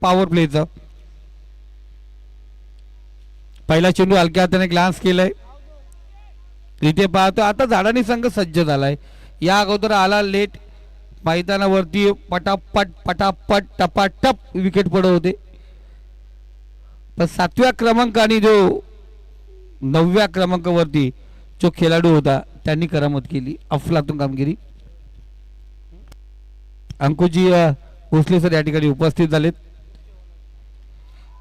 Power प्लेचं. पहिला चेंडू हलक्या हाताने ग्लान्स केलाय. इथे पाहतो आता झाडानी संघ सज्ज झालाय. या अगोदर आला लेट मैदानावरती पटापट पटापट टपाटप विकेट पडत होते. पण 7व्या क्रमांकाने जो 9व्या क्रमांकावरती जो खेळाडू होता त्यांनी करामत केली. अफलातून कामगिरी. अंकुजी भोसले सर या ठिकाणी उपस्थित झालेत.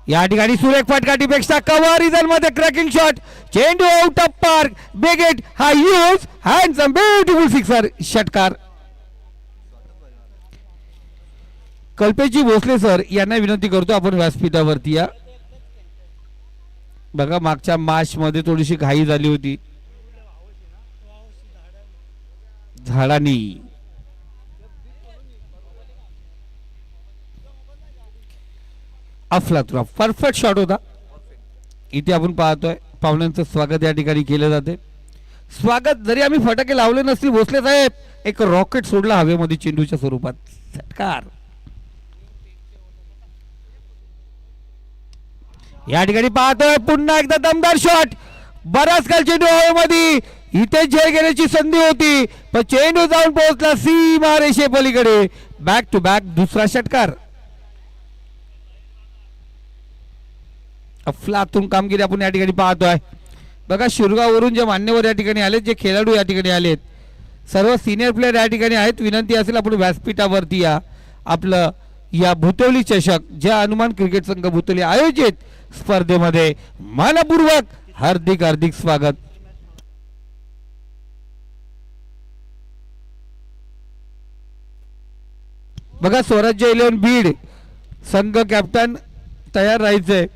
या ठिकाणी सुरेख फटकाटीपेक्षा कव्हर रिझन मध्ये क्रॅकिंग शॉट. चेंडू out of park. Big hit. हा यूज हँडसम ब्युटिफुल सिक्सर. षटकार. कल्पेशजी भोसले सर यांना विनंती करतो आपण व्यासपीठावरती या. बघा मागच्या मॅच मध्ये थोडीशी घाई झाली होती झाडानी. अफलातून परफेक्ट शॉट होता. इथे आपण पाहतोय पाहुण्यांचं स्वागत या ठिकाणी केलं जाते. स्वागत जरी आम्ही फटाके लावले नसतील भोसले साहेब एक रॉकेट सोडला हवेमध्ये चेंडूच्या स्वरूपात. षटकार. या ठिकाणी पाहतोय पुन्हा एकदा दमदार शॉट. बराच काल चेंडू हवेमध्ये. इथे जय घेण्याची संधी होती पण चेंडू जाऊन पोहोचला सीमा रेषे पलीकडे. बॅक टू बॅक दुसरा षटकार. अफलातून कामगिरी आपण या ठिकाणी पाहतोय. बघा शिरगाववरून जे मान्यवर या ठिकाणी आलेत जे खेळाडू या ठिकाणी आलेत सर्व सिनियर प्लेयर या ठिकाणी आहेत. विनंती असेल आपण व्यासपीठावरती या. आपलं या भुतवली चषक ज्या हनुमान क्रिकेट संघ भुतवली आयोजित स्पर्धेमध्ये मनपूर्वक हार्दिक हार्दिक स्वागत. बघा स्वराज्य 11 बीड संघ कॅप्टन तयार राहायचंय.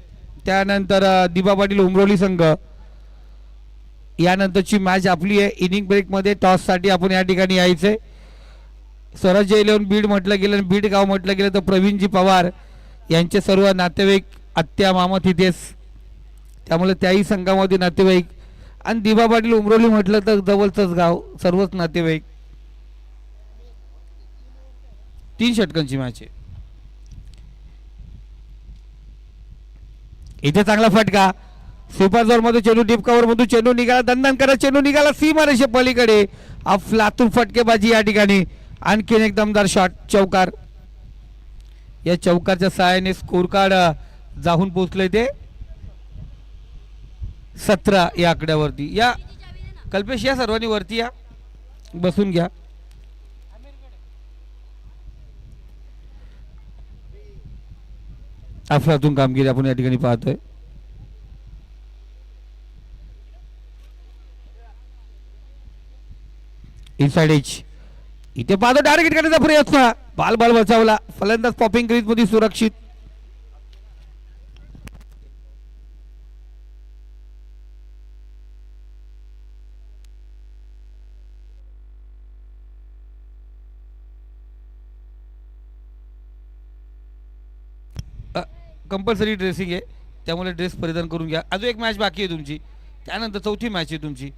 त्यानंतर दिबा पाटील उमरोली संघ. यानंतरची मॅच आपली आहे. इनिंग ब्रेक मध्ये टॉस साठी आपण या ठिकाणी यायचंय. स्वराज्य 11 बीड म्हटलं गेलं बीड गाव म्हटलं गेलं तर प्रवीणजी पवार यांचे सर्व नातेवाईक आत्या मामा तिथेच त्यामुळे त्याही संघामध्ये नातेवाईक. आणि दिबा पाटील उमरोली म्हटलं तर जवळचंच गाव सर्वच नातेवाईक. 3 षटकांची मॅच आहे. इथे चांगला फटका. सुपर जोर मध्ये चेंडू डीप कव्हर मधून चेंडू निघाला. दंदन करत चेंडू निघाला सीमा रेषे पलीकडे. अफलातून फटकेबाजी या ठिकाणी. आणखीन एक दमदार शॉट. चौकार. या चौकारच्या सहाय्याने स्कोर कार्ड जाऊन पोहोचले ते 17 या आकड्यावरती. या कल्पेश या सर्वांनी वरती या बसून घ्या. अफलातून कामगिरी आपण या ठिकाणी पाहतोय. Inside edge. इथे पाहतो टार्गेट करण्याचा प्रयत्न. बाल बचावला. फलंदाज पॉपिंग क्रीज मध्ये सुरक्षित. कंपल्सरी ड्रेसिंग आहे त्यामुळे ड्रेस परिधान करून घ्या. अजून एक मॅच बाकी आहे तुमची. त्यानंतर 4थी मॅच आहे तुमची.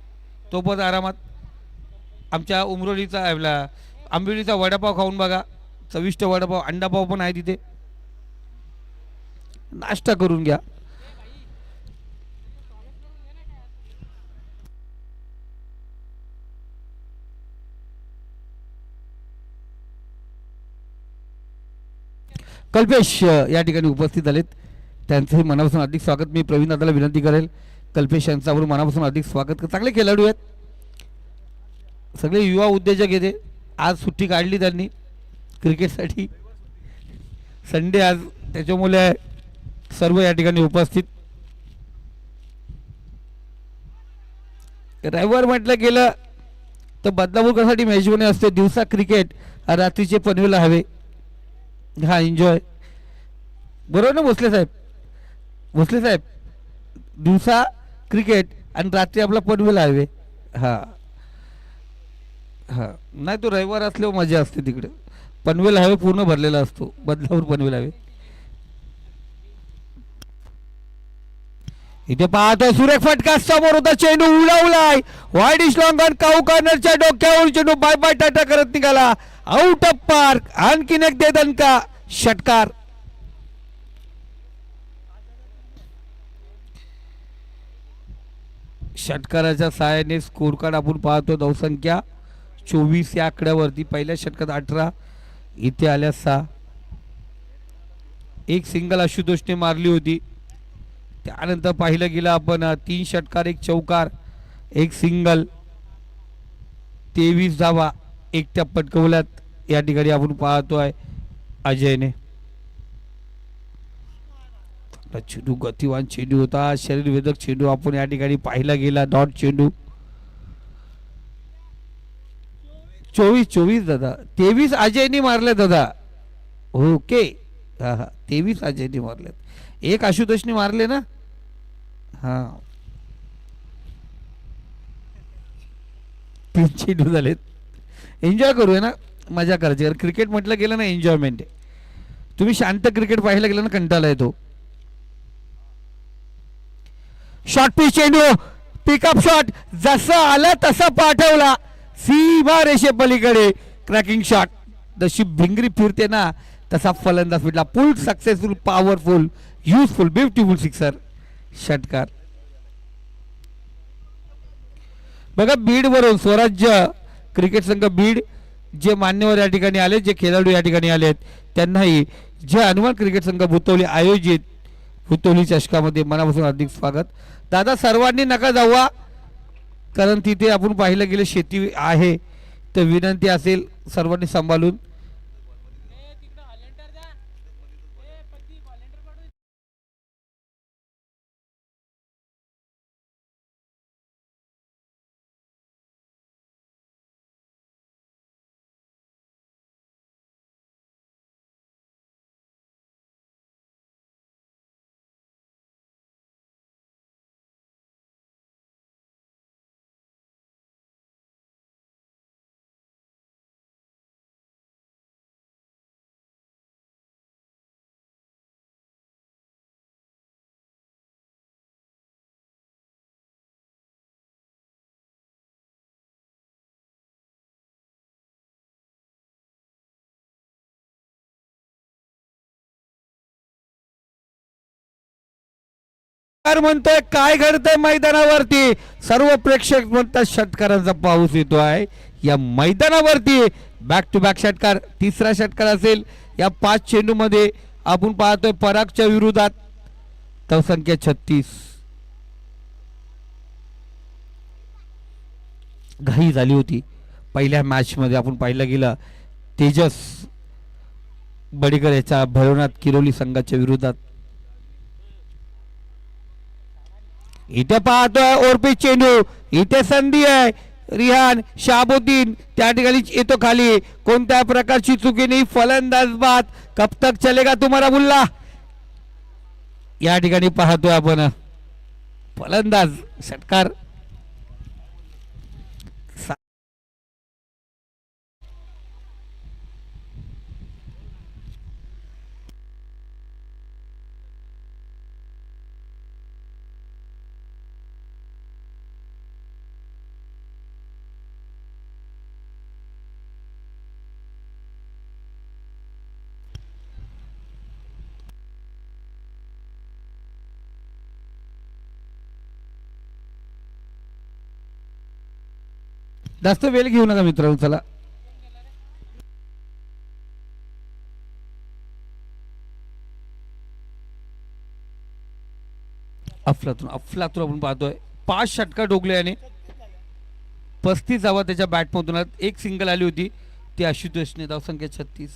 तोपर्यंत आरामात आमच्या उमरोलीचा आंबिवलीचा वडापाव खाऊन बघा. चविष्ट वडापाव. अंडापाव पण आहे तिथे. नाश्ता करून घ्या. कल्पेश या ठिकाणी उपस्थित झालेत. त्यांचंही मनापासून हार्दिक स्वागत. मी प्रवीण दादाला विनंती करेल कल्पेश यांच्यावर मनापासून हार्दिक स्वागत. चांगले खेळाडू आहेत. सगळे युवा उद्योजक येते. आज सुट्टी काढली त्यांनी क्रिकेटसाठी. संडे आज त्याच्यामुळे सर्व या ठिकाणी उपस्थित. रविवार म्हटलं गेलं तर बदलापूरसाठी मेजवानी असते. दिवसा क्रिकेट रात्रीचे पनवेलला हवे. हा एन्जॉय. बरोबर ना भोसले साहेब. भोसले साहेब दिवसा क्रिकेट आणि रात्री आपला पनवेल हवे. हा हा नाही तो रविवार असल्यावर मजा असते तिकडे. पनवेल हायवे पूर्ण भरलेला असतो. बदलापूर पनवेल हायवे. इथे पाहतो सुरेख फटका. समोर होता चेंडू उडवलाय. वाईड लॉंग ऑन काऊ कॉर्नरच्या डोक्यावर चेंडू बाय बाय टाटा करत निघाला. Out of park. आणखीन एक दे दणका. षटकार. षटकाराच्या सहाय्याने स्कोर कार्ड आपण पाहतो. धावसंख्या 24 या आकड्यावरती. पहिल्या षटकात 18, इथे आल्या 6. एक सिंगल आशुतोषने मारली होती. त्यानंतर पाहिलं गेलं आपण 3 षटकार, 1 चौकार, 1 सिंगल, 23 धावा एकट्या पटकवल्यात या ठिकाणी आपण पाहतोय अजयने. चेंडू गतिवान चेंडू होता, शरीरवेधक चेंडू आपण या ठिकाणी पाहिला गेला. डॉट चेंडू. 24 दादा, 23 अजयनी मारले दादा. ओके, हा हा, 23 अजयनी मारलेत, 1 आशुतोषने मारले ना. हा, 3 चेंडू झालेत. एन्जॉय करूया ना, मजा करायची. क्रिकेट म्हटलं गेलं ना एन्जॉयमेंट आहे. तुम्ही शांत क्रिकेट पाहायला गेलं ना कंटाळा येतो. शॉर्ट पिच चेंडू, पिकअप शॉट, जसा आला तसा पाठवला सीमा रेषे पलीकडे. Cracking shot. जशी भिंगरी फिरते ना तसा फलंदाज फिरला. फुल successful, powerful, useful, beautiful sixer. षटकार. बघा बीड वरून स्वराज्य क्रिकेट संघ बीड, जे मान्यवर या ठिकाणी आले, जे खेळाडू या ठिकाणी आलेत, त्यांनाही जे हनुमान क्रिकेट संघ भुतवली आयोजित भुतवली चषकामध्ये मनापासून हार्दिक स्वागत. दादा सर्वांनी नका जावा, कारण तिथे आपण पाहिलं गेलं शेती आहे, तर विनंती असेल सर्वांनी सांभाळून. म्हणतोय काय घडतंय मैदानावरती, सर्व प्रेक्षक म्हणतात षटकारांचा पाऊस येतो आहे या मैदानावरती. बॅक टू बॅक षटकार, तिसरा षटकार असेल या 5 चेंडू मध्ये. आपण पाहतोय परागच्या विरोधात. धावसंख्या 36. घाई झाली होती पहिल्या मॅच मध्ये. आपण पाहिलं गेलं तेजस बडेकर याच्या भैरवनाथ किरोली संघाच्या विरोधात. इथे पाहतोय ओरपी चेंडू, इथे संधी आहे. रिहान शाबुद्दीन त्या ठिकाणी येतो खाली. कोणत्या प्रकारची चुकी नाही, फलंदाज बाद. कब तक चलेगा तुम्हारा बुल्ला. या ठिकाणी पाहतोय आपण फलंदाज. षटकार. जास्त वेळ घेऊ नका मित्रांनो. चला अफलातून आपण पाहतोय 5 षटकार ठोकले याने. 35 धावा त्याच्या बॅटमधून. 1 सिंगल आली होती ती आशुतोषने. धावसंख्या 36.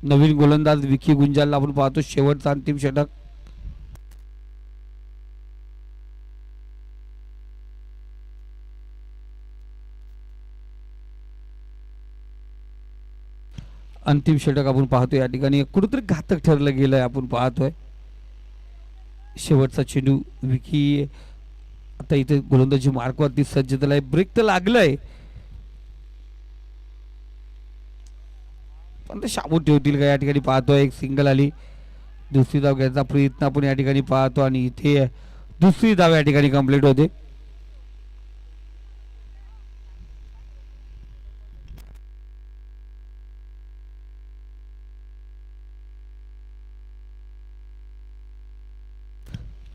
नवीन गोलंदाज विकी गुंजालला आपण पाहतो. शेवटचा अंतिम षटक. अंतिम षटक आपण पाहतोय या ठिकाणी. कुठेतरी घातक ठरलं गेलंय आपण पाहतोय. शेवटचा चेंडू विकी आता इथे गोलंदाजी मार्कवरती सज्ज झालाय. ब्रेक तर लागलंय पण ते शाबूत ठेवतील का या ठिकाणी पाहतोय. 1 सिंगल आली. दुसरी धाव घ्यायचा प्रयत्न आपण या ठिकाणी पाहतो आणि इथे दुसरी धाव या ठिकाणी कंप्लीट होते.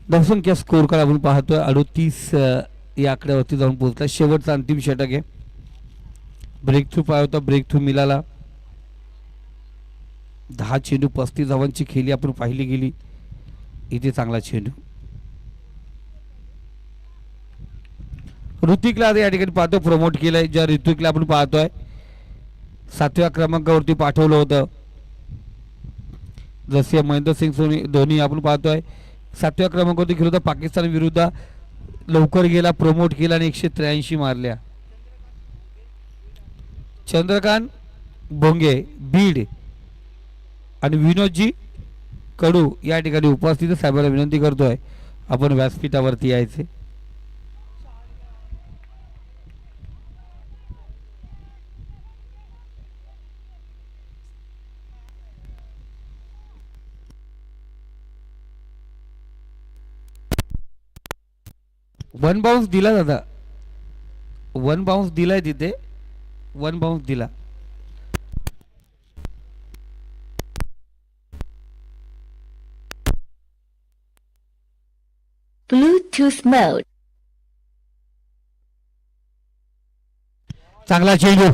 धावसंख्या स्कोर कार्ड आपण पाहतोय 38 या आकड्यावरती जाऊन पोहोचला. शेवटचा अंतिम षटक आहे. ब्रेक थ्रू पाहिला होता, ब्रेक थ्रू मिळाला. 10 चेंडू 35 धावांची खेळी आपण पाहिली गेली. इथे चांगला चेंडू. ऋतिकला या ठिकाणी पाहतो प्रमोट केलंय. ज्या ऋतिकला आपण पाहतोय 7व्या क्रमांकावरती पाठवलं होतं. जसे महेंद्रसिंग धोनी आपण पाहतोय 7व्या क्रमांकावरती खेळत होता पाकिस्तान विरुद्ध. लवकर गेला, प्रमोट केला आणि 183 मारल्या. चंद्रकांत भोंगे बीड आणि विनोदजी कडू या ठिकाणी उपस्थित. साहेबांना विनंती करतोय आपण व्यासपीठावरती यायचे. वन बाउन्स दिला दादा, वन बाउन्स दिलाय तिथे, वन बाउन्स दिला. Bluetooth mode. चांगला चेंडू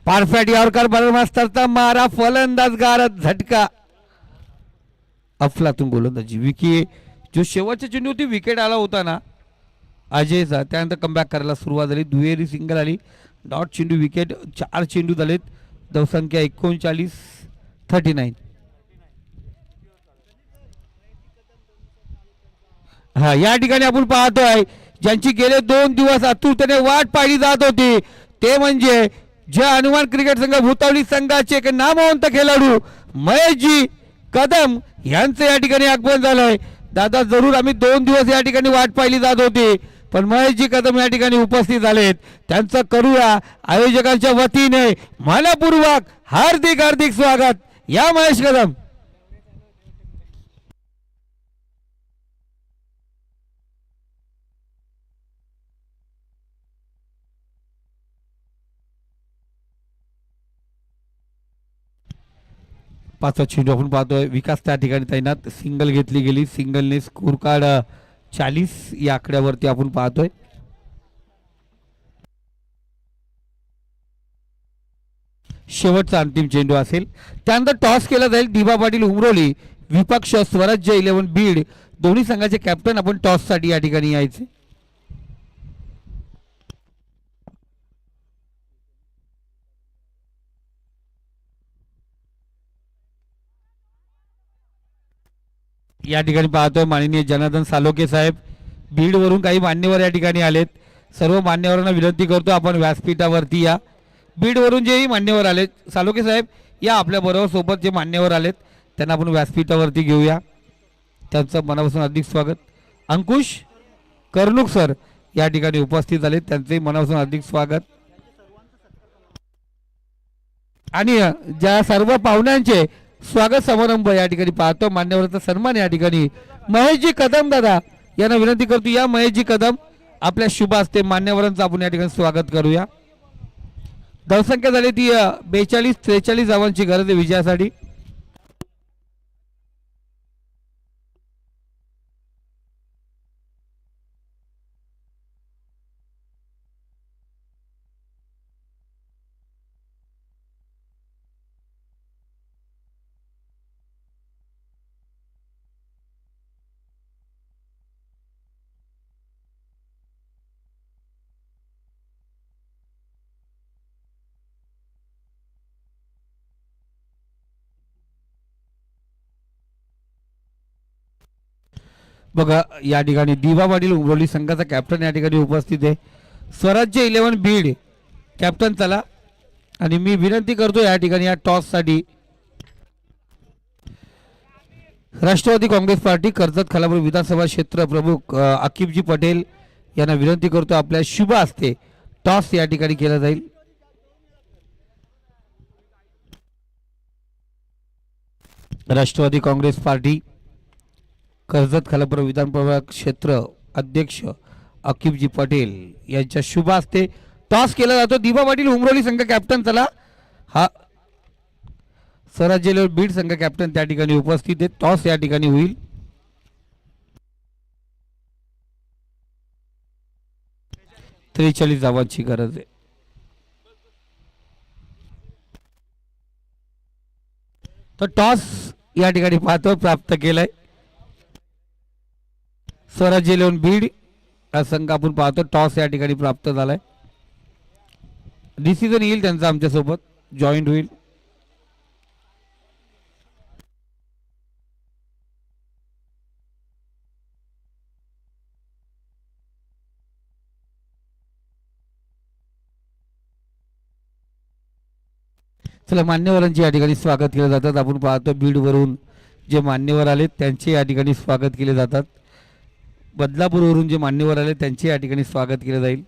परफेक्ट यॉर्कर बलमास्तरचा मारा. फलंदाज गारद झटका. अफलातून गोलंदाजी. विकेट जो शेवटचा चेंडू होती विकेट आला होता ना अजयचा, त्यानंतर कमबॅक करायला सुरुवात झाली. दुहेरी सिंगल आली. डॉट चेंडू विकेट. 4 चेंडू झालेत. धावसंख्या 39 हा या ठिकाणी आपण पाहतोय ज्यांची गेले 2 दिवस आतुरतेने वाट पाहिली जात होती ते म्हणजे जे हनुमान क्रिकेट संघ भूतावली संघाचे एक नामवंत खेळाडू महेशजी कदम यांचं या ठिकाणी आगमन झालंय. दादा जरूर आम्ही 2 दिवस या ठिकाणी वाट पाहिली जात होती पण महेशजी कदम या ठिकाणी उपस्थित झालेत. त्यांचं करूया आयोजकांच्या वतीने मनपूर्वक हार्दिक हार्दिक स्वागत. या महेश कदम. पाचवा चेंडू आपण पाहतोय. विकास त्या ठिकाणी तैनात. सिंगल घेतली गेली. सिंगलने स्कोर कार्ड 40 या आकड्यावरती आपण पाहतोय. शेवटचा अंतिम चेंडू असेल. त्यानंतर टॉस केला जाईल. दिबा पाटील उमरोली विपक्ष स्वराज्य 11 बीड दोन्ही संघाचे कॅप्टन आपण टॉस साठी या ठिकाणी यायचे. या ठिकाणी पाहतोय माननीय जनार्दन सालोके साहेब बीड वरून काही मान्यवर या ठिकाणी आलेत. सर्व मान्यवरांना विनंती करतो आपण व्यासपीठावरती या. बीड वरून जेही मान्यवर आलेत सालोके साहेब या आपल्या बरोबर सोबत जे मान्यवर आलेत त्यांना आपण व्यासपीठावरती घेऊया. त्यांचं मनापासून हार्दिक स्वागत. अंकुश कर्णुक सर या ठिकाणी उपस्थित झालेत. त्यांचे मनापासून हार्दिक स्वागत. आणि ज्या सर्व पाहुण्यांचे स्वागत समारंभ या ठिकाणी पाहतो. मान्यवरांचा सन्मान या ठिकाणी महेशजी कदम दादा यांना विनंती करतो. या महेशजी कदम आपल्या शुभ हस्ते मान्यवरांचं आपण या ठिकाणी स्वागत करूया. धावसंख्या झाली ती 42-43 धावांची गरज आहे विजयासाठी. बघा या ठिकाणी दिवा पाटील उमरोली संघाचा कॅप्टन या ठिकाणी उपस्थित आहे. स्वराज्य 11 बीड कॅप्टन चला. आणि मी विनंती करतो या ठिकाणी या टॉस साठी राष्ट्रवादी काँग्रेस पार्टी कर्जत खालापूर विधानसभा क्षेत्र प्रमुख आकिबजी पटेल यांना विनंती करतो आपल्या शुभ हस्ते टॉस या ठिकाणी केला जाईल. राष्ट्रवादी काँग्रेस पार्टी कर्जत खालापूर विधानसभा क्षेत्र अध्यक्ष आकिबजी पटेल यांच्या शुभ हस्ते टॉस केला जातो. दिबा पाटील उमरोली संघ कॅप्टन चला. हा स्वराज्य बीड संघ कॅप्टन त्या ठिकाणी उपस्थित आहेत. टॉस या ठिकाणी होईल. 43 धावांची गरज आहे. तर टॉस या ठिकाणी पाहतो प्राप्त केलाय स्वराज्य इलेव्हन बीड हा संघ आपण पाहतो. टॉस या ठिकाणी प्राप्त झालाय. डिसिजन येईल त्यांचा आमच्यासोबत जॉईंट होईल. चला मान्यवरांचे या ठिकाणी स्वागत केले जातात. आपण पाहतो बीडवरून जे मान्यवर आले त्यांचे या ठिकाणी स्वागत केले जातात. बदलापूरवरून जे मान्यवर आले त्यांचे या ठिकाणी स्वागत केले जाईल.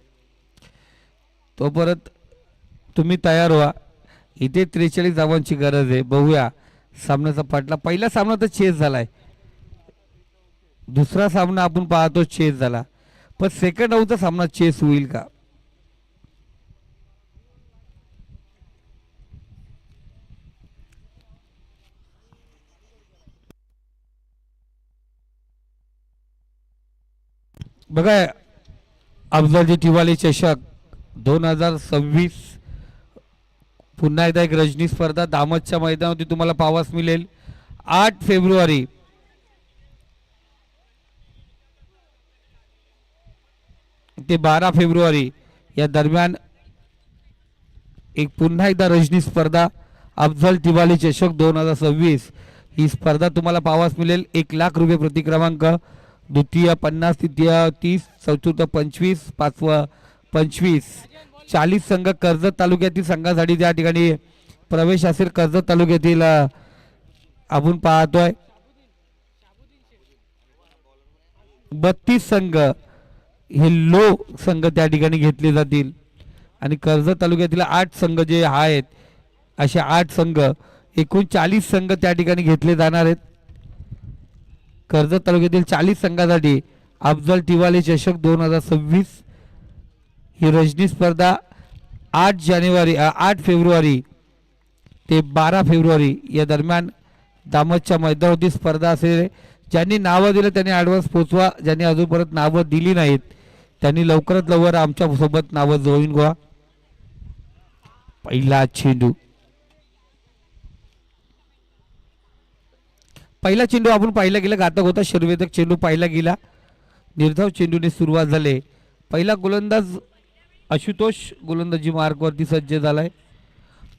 तो परत तुम्ही तयार व्हा. इथे 43 धावांची गरज आहे. बघूया सामन्याचा पटला. पहिला सामना तर चेस झालाय. दुसरा सामना आपण पाहतो चेस झाला. पण सेकंड हाऊसचा सामना चेस होईल का? बघा अफजलजी तिवाली चषक 2026 पुन्हा एकदा एक रजनी स्पर्धा दामतच्या मैदानावरती तुम्हाला पाहावास मिळेल. 8 फेब्रुवारी ते 12 फेब्रुवारी या दरम्यान एक पुन्हा एकदा रजनी स्पर्धा अफजल तिवाली चषक 2026 ही स्पर्धा तुम्हाला पाहावास मिळेल. 1 लाख रुपये प्रति क्रमांक. द्वितीय 50, तृतीय 30, चतुर्थ 25, पाचवा 25. 40 संघ कर्जत तालुक्यातील संघासाठी त्या ठिकाणी प्रवेश असेल. कर्जत तालुक्यातील आपण पाहतोय 32 संघ हे लो संघ त्या ठिकाणी घेतले जातील आणि कर्जत तालुक्यातील 8 संघ जे आहेत असे 8 संघ एकूण 40 संघ त्या ठिकाणी घेतले जाणार आहेत. कर्जत तालुक्यातील 40 संघासाठी अफजल तिवाली चषक 2026 ही रजनी स्पर्धा 8 फेब्रुवारी ते 12 फेब्रुवारी या दरम्यान दामतच्या मैदानावरती स्पर्धा असेल. ज्यांनी नावं दिलं त्यांनी ॲडव्हान्स पोचवा. ज्यांनी अजून परत नावं दिली नाहीत त्यांनी लवकरात लवकर आमच्या सोबत नावं जोडून घ्या. पहिला चेंडू आपण पाहिला गेला. घातक होता. शर्वेदक चेंडू पाहिला गेला. निर्धाव चेंडूने सुरुवात झाली. पहिला गोलंदाज आशुतोष गोलंदाजी मार्कवरती सज्ज झालाय.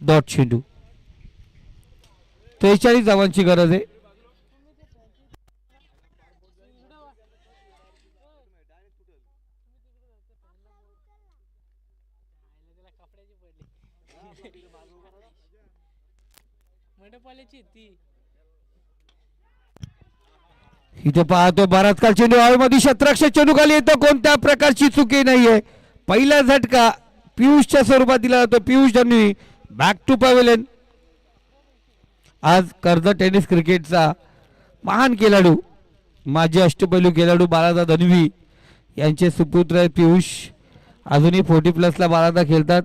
डॉट चेंडू. 43 धावांची गरज आहे. इथे पाहतो बराच काळ चेंडू हवेमध्ये शतरक्ष चेंडू खाली येतो. कोणत्या प्रकारची चुकी नाहीये. पहिला झटका पियुषच्या स्वरूपात दिला जातो. Piyush Dhanvi back to pavilion. आज कर्जत टेनिस क्रिकेटचा महान खेळाडू माजी अष्टपैलू खेळाडू बालादा धनवी यांचे सुपुत्र आहेत पियुष. अजूनही 40+ बालादा खेळतात.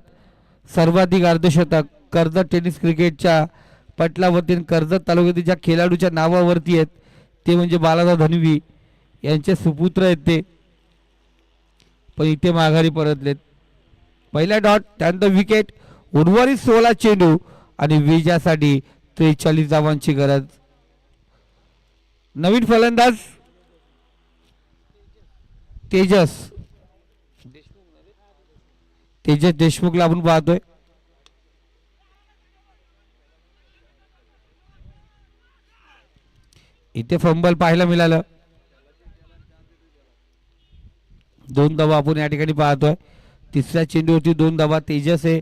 सर्वाधिक अर्धशतक कर्जत टेनिस क्रिकेटच्या पटलावरती कर्जत तालुक्यातील ज्या खेळाडूच्या नावावरती आहेत ते म्हणजे बालादा धनवी यांचे सुपुत्र आहेत ते. पण इथे माघारी परतलेत. पहिला डॉट त्यानंतर विकेट. उर्वरित 16 चेंडू आणि विजयासाठी 43 धावांची गरज. नवीन फलंदाज तेजस देशमुखला आपण पाहतोय. इथे फंबल पाहायला मिळालं. 2 धावा आपण या ठिकाणी पाहतोय. तिसऱ्या चेंडूवरती 2 धावा. तेजस आहे.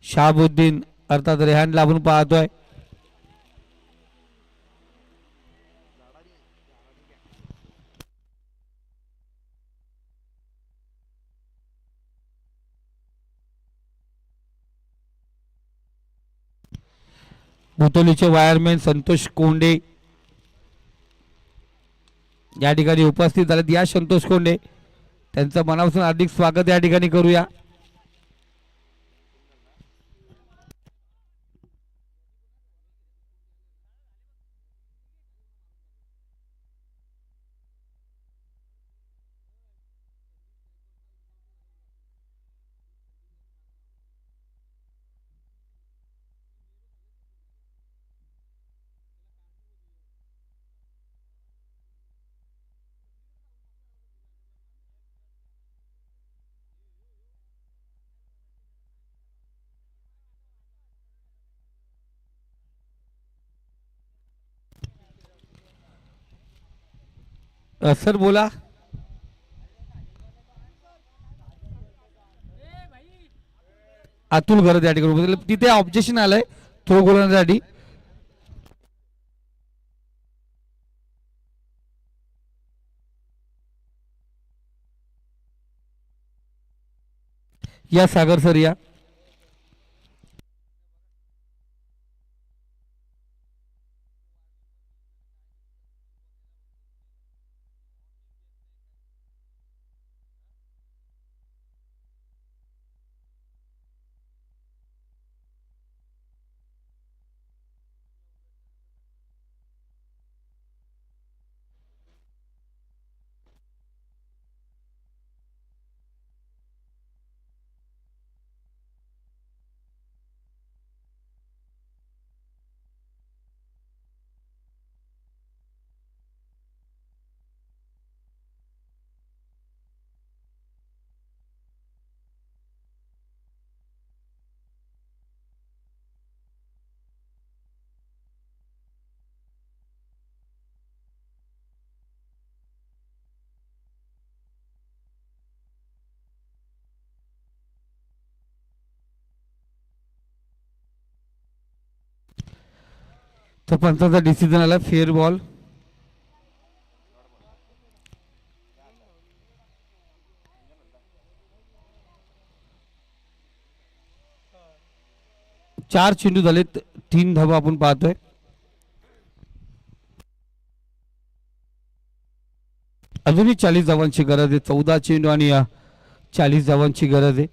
शहाबुद्दीन अर्थात रेहानला आपण पाहतोय. भुतोलीचे वायरमॅन संतोष कोंडे या ठिकाणी उपस्थित झालेत. या संतोष कोंडे त्यांचं मनापासून हार्दिक स्वागत या ठिकाणी करूया. सर बोला. अतुल गरज या ठिकाणी तिथे ऑब्जेक्शन आलंय थ्रो गोलंदाजीसाठी. या सागर सर या. तर पंचाचा डिसिजन आला फेअर बॉल. चार चेंडू झालेत 3 धावा आपण पाहतोय. अजूनही 40 धावांची गरज आहे. 14 चेंडू आणि 40 धावांची गरज आहे.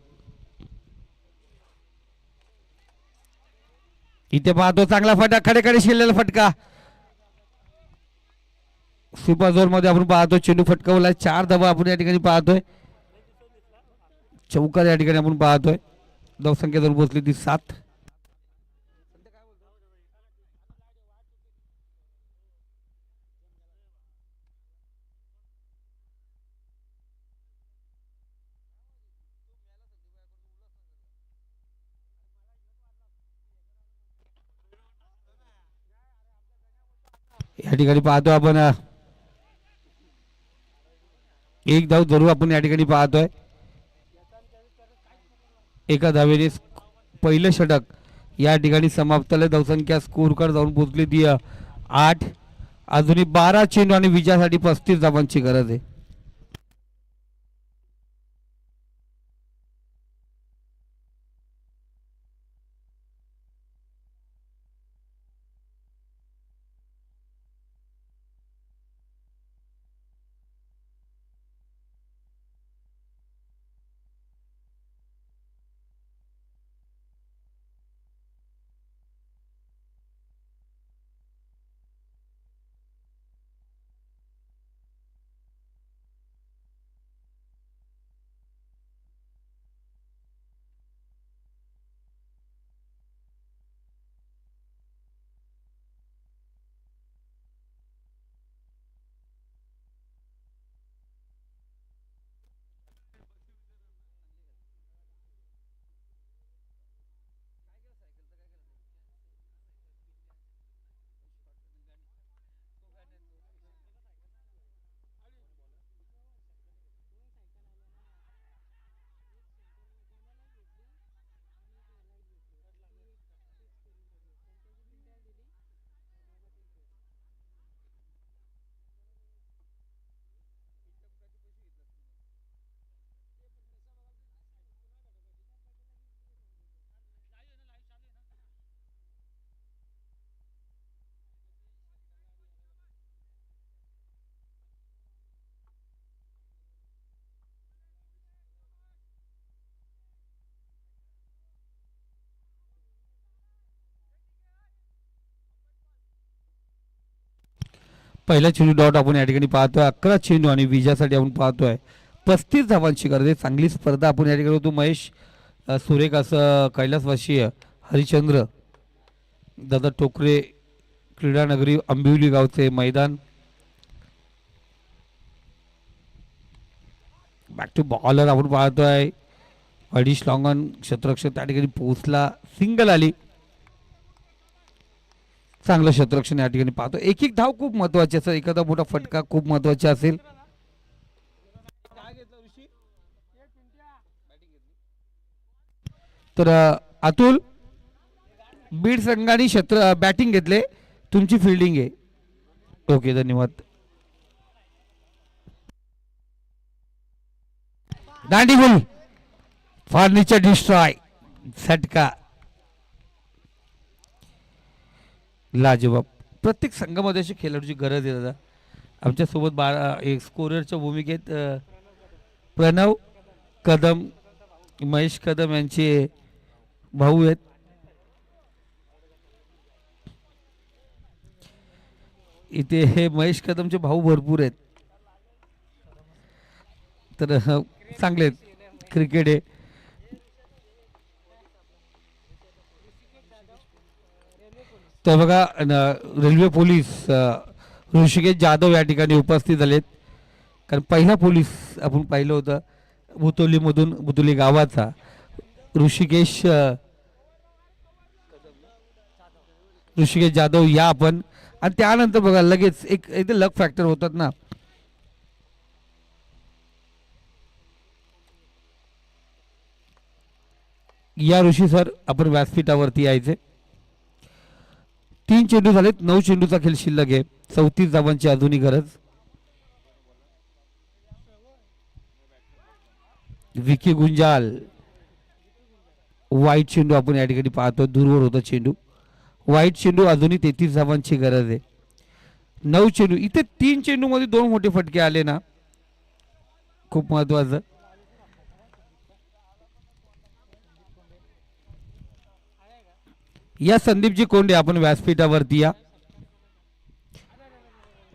इथे पाहतो चांगला फटका खडे शिरलेला फटका. सुपर जोर मध्ये आपण पाहतो चेंडू फटकावला 4 धावा आपण या ठिकाणी पाहतोय. चौकार या ठिकाणी आपण पाहतोय. धावसंख्या जर पोहोचली ती 7. या ठिकाणी पाहतो आपण एक धाव जरूर आपण या ठिकाणी पाहतोय. एका धावेने पहिलं षटक या ठिकाणी समाप्त झालं. धावसंख्या स्कोर कार्ड जाऊन पोहोचली ती 8. अजूनही 12 चेंडू आणि विजयासाठी 35 धावांची गरज आहे. पहिला चेंडू डॉट आपण या ठिकाणी पाहतोय. 11 चेंडू आणि विजयासाठी आपण पाहतोय 35 धावांची गरज आहे. चांगली स्पर्धा आपण या ठिकाणी होतो. महेश सुरेख असं कैलासवासी हरिश्चंद्र दादा टोकरे क्रीडा नगरी आंबिवली गावचे मैदान. बॅक टू बॉलर आपण पाहतोय. अडीच लॉंगन क्षेत्ररक्षक त्या ठिकाणी पोहोचला. सिंगल आली. चांगलं क्षेत्ररक्षण या ठिकाणी पाहतो. एक एक धाव खूप महत्वाची असेल, एखादा मोठा फटका खूप महत्वाचा असेल. तर अतुल, बीड संघाने क्षेत्र बॅटिंग घेतले, तुमची फिल्डिंग आहे. ओके, धन्यवाद. दांडी गुल, फर्निचर डिस्ट्रॉय, झटका, लाजवाब. प्रत्येक संघामध्ये अशी खेळाडूची गरज आहे दादा. आमच्यासोबत एक स्कोररच्या भूमिकेत प्रणव कदम, महेश कदम यांचे भाऊ आहेत. इथे हे महेश कदमचे भाऊ भरपूर आहेत. तर चांगले आहेत. क्रिकेट आहे. तर बघा रेल्वे पोलीस ऋषिकेश जाधव या ठिकाणी उपस्थित झालेत. कारण पहिला पोलीस आपण पाहिलं होतं बुतोलीमधून, बुतोली गावाचा ऋषिकेश जाधव या आपण. आणि त्यानंतर बघा लगेच एक इथे लक फॅक्टर होतात ना. या ऋषी सर आपण व्यासपीठावरती यायचे. 3 चेंडू झालेत, 9 चेंडूचा खेळ शिल्लक आहे. 34 धावांची अजूनही गरज. विकी गुंजाल, वाईट चेंडू आपण या ठिकाणी पाहतो, दूरवर होता चेंडू. वाईट चेंडू, अजूनही 33 धावांची गरज आहे. 9 चेंडू, इथे 3 चेंडू मध्ये 2 मोठे फटके आले ना, खूप महत्वाचं. या संदीपजी कोंडे आपण व्यासपीठावरती या.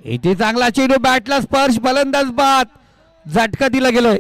इथे चांगला चेंडू, बॅटला स्पर्श, फलंदाज बाद, झटका दिला गेलोय.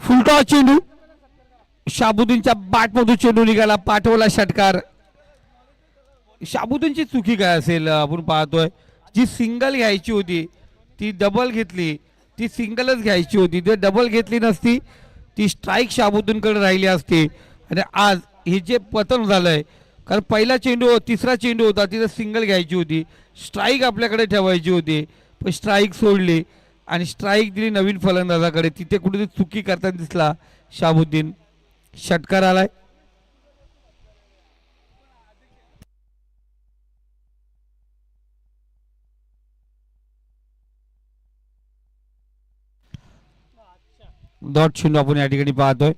फुलटॉस चेंडू, शाबुद्दीनच्या बॅटमधून चेंडू निघाला, पाठवला षटकार. शाबुद्दीनची चुकी काय असेल आपण पाहतोय, जी सिंगल घ्यायची होती ती डबल घेतली, ती सिंगलच घ्यायची होती, जर डबल घेतली नसती ती स्ट्राईक शाबुद्दीनकडे राहिली असती. आणि आज हे जे पतन झालंय, कारण पहिला चेंडू तिसरा चेंडू होता तिथं सिंगल घ्यायची होती, स्ट्राईक आपल्याकडे ठेवायची होती, पण स्ट्राईक सोडली आणि स्ट्राईक दिली नवीन फलंदाजाकडे. तिथे कुठेतरी चुकी करताना दिसला शाबुद्दीन. षटकार आलाय. डॉट चेंडू आपण या ठिकाणी पाहतोय.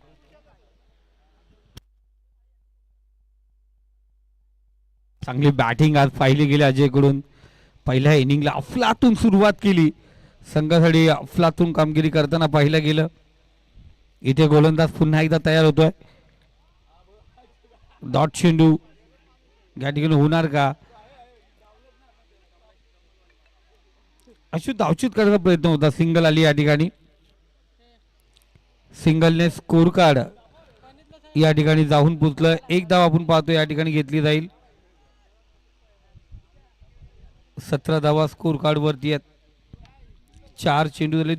चांगली बॅटिंग आज पाहिली गेली अजयकडून. पहिल्या इनिंगला अफलातून सुरुवात केली संघासाठी, अफलातून कामगिरी करताना पाहिलं गेलं. इथे गोलंदाज पुन्हा एकदा तयार होतोय. डॉट चेंडू या ठिकाणी होणार का? अशी धावचित करण्याचा प्रयत्न होता, सिंगल आली या ठिकाणी. सिंगलने स्कोर कार्ड या ठिकाणी जाऊन पोचलं. एक धाव आपण पाहतो या ठिकाणी घेतली जाईल. 17 धावा स्कोर कार्ड वरती आहेत. 4 चेंडू झाले.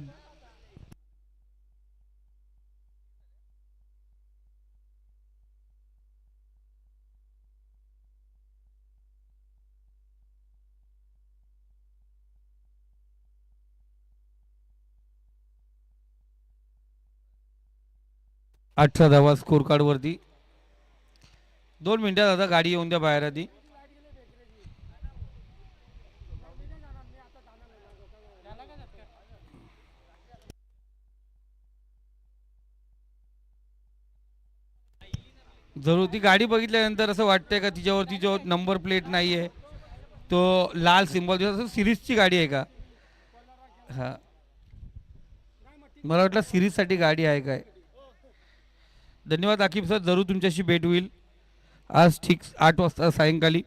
अठरा धावा स्कोर कार्ड वरती. 2 मिनिटात आता गाडी येऊन द्या बाहेर आधी. जरूर ती गाडी बघितल्यानंतर असं वाटतंय का तिच्यावरती जो नंबर प्लेट नाहीये तो लाल सिंबल, सिरीजची गाडी आहे का? हा, मला वाटलं सिरीजसाठी गाडी आहे काय. धन्यवाद आकिब सर, जरूर तुमच्याशी भेट होईल आज ठीक 8 वाजता सायंकाळी.